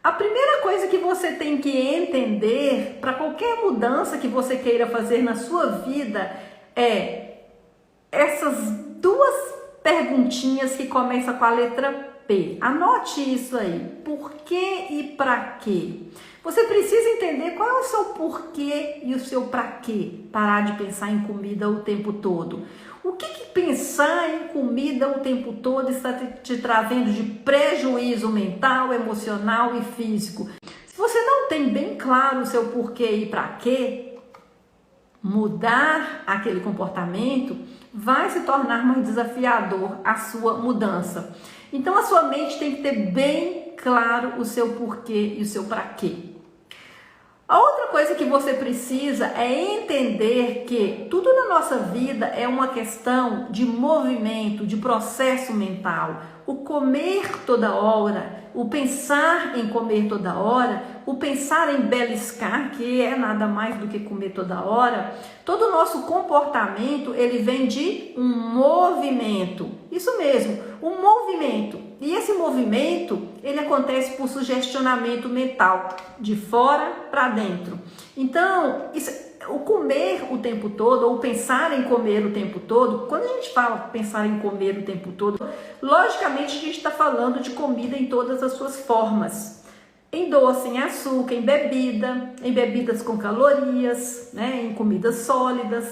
A primeira coisa que você tem que entender para qualquer mudança que você queira fazer na sua vida é essas duas perguntinhas que começam com a letra P. Anote isso aí. Por quê e para quê? Você precisa entender qual é o seu porquê e o seu para quê. Parar de pensar em comida o tempo todo. O que pensar em comida o tempo todo está te trazendo de prejuízo mental, emocional e físico? Se você não tem bem claro o seu porquê e para quê, mudar aquele comportamento vai se tornar mais desafiador a sua mudança. Então a sua mente tem que ter bem claro o seu porquê e o seu para quê. A outra coisa que você precisa é entender que tudo na nossa vida é uma questão de movimento, de processo mental. O comer toda hora, o pensar em comer toda hora, o pensar em beliscar, que é nada mais do que comer toda hora, todo o nosso comportamento, ele vem de um movimento. Isso mesmo, um movimento. E esse movimento, ele acontece por sugestionamento mental, de fora para dentro. Então, o comer o tempo todo, ou pensar em comer o tempo todo, quando a gente fala pensar em comer o tempo todo, logicamente a gente está falando de comida em todas as suas formas. Em doce, em açúcar, em bebidas com calorias, né, em comidas sólidas,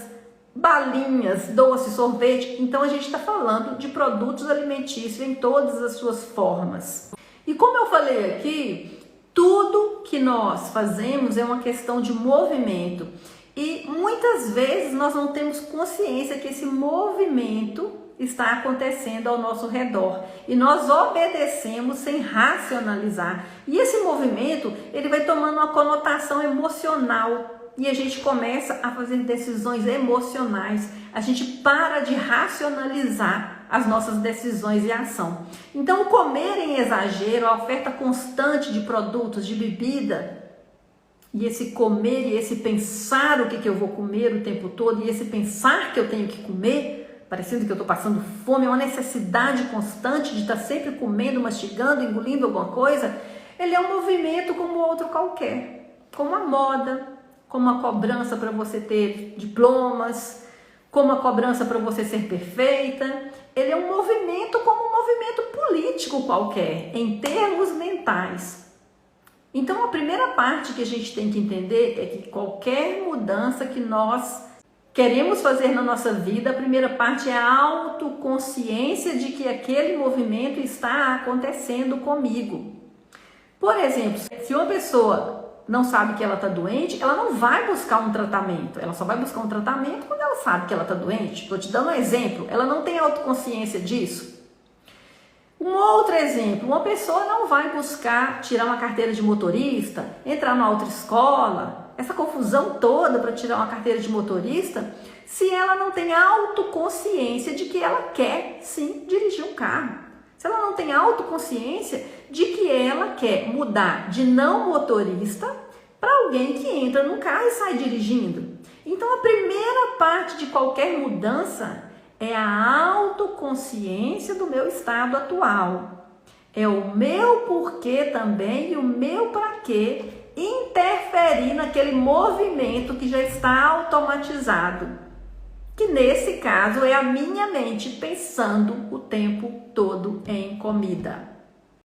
balinhas, doce, sorvete. Então a gente está falando de produtos alimentícios em todas as suas formas. E como eu falei aqui, tudo que nós fazemos é uma questão de movimento. E muitas vezes nós não temos consciência que esse movimento está acontecendo ao nosso redor. E nós obedecemos sem racionalizar. E esse movimento, ele vai tomando uma conotação emocional. E a gente começa a fazer decisões emocionais. A gente para de racionalizar as nossas decisões e ação. Então, o comer em exagero, a oferta constante de produtos, de bebida, e esse comer e esse pensar o que eu vou comer o tempo todo, e esse pensar que eu tenho que comer, parecendo que eu estou passando fome, é uma necessidade constante de estar sempre comendo, mastigando, engolindo alguma coisa, ele é um movimento como outro qualquer, como a moda, como a cobrança para você ter diplomas, como a cobrança para você ser perfeita. Ele é um movimento como um movimento político qualquer, em termos mentais. Então, a primeira parte que a gente tem que entender é que qualquer mudança que nós queremos fazer na nossa vida, a primeira parte é a autoconsciência de que aquele movimento está acontecendo comigo. Por exemplo, se uma pessoa não sabe que ela está doente, ela não vai buscar um tratamento. Ela só vai buscar um tratamento quando ela sabe que ela está doente. Estou te dando um exemplo. Ela não tem autoconsciência disso. Um outro exemplo, uma pessoa não vai buscar tirar uma carteira de motorista, entrar numa autoescola, essa confusão toda para tirar uma carteira de motorista, se ela não tem autoconsciência de que ela quer sim dirigir um carro. Se ela não tem autoconsciência de que ela quer mudar de não motorista para alguém que entra no carro e sai dirigindo. Então a primeira parte de qualquer mudança é a autoconsciência do meu estado atual. É o meu porquê também e o meu para quê interferir naquele movimento que já está automatizado. Que nesse caso é a minha mente pensando o tempo todo em comida.